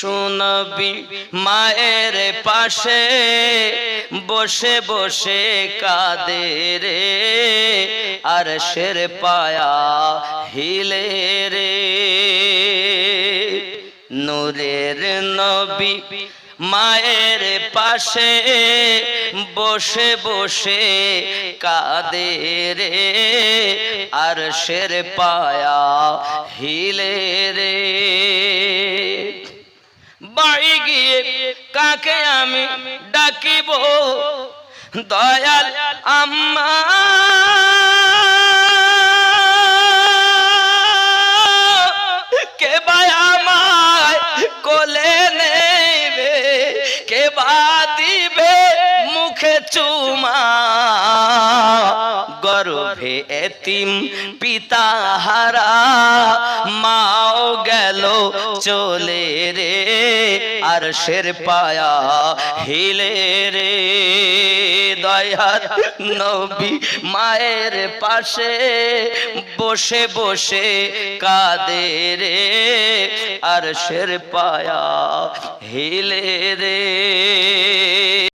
শিশু নবী মায়ের পাশে বসে বসে কাঁদে রে, আরশের পায়া হিলে রে। নূরের নবী মায়ের পাশে বসে বসে কাঁদে রে, আরশের পায়া হিলে রে। বাড়ি গিয়ে কাকে আমি ডাকিব দয়াল আম্মা, কে বা আমায় কোলে নেবে, কে বা দিবে মুখে চুমা। গর্ভে এতিম পিতা হারা মাও গেল চলে রে, আরশের পায়া হিলে রে। দয়ার নবী মায়ের পাশে বসে বসে কাঁদে রে, আরশের পায়া হিলে রে।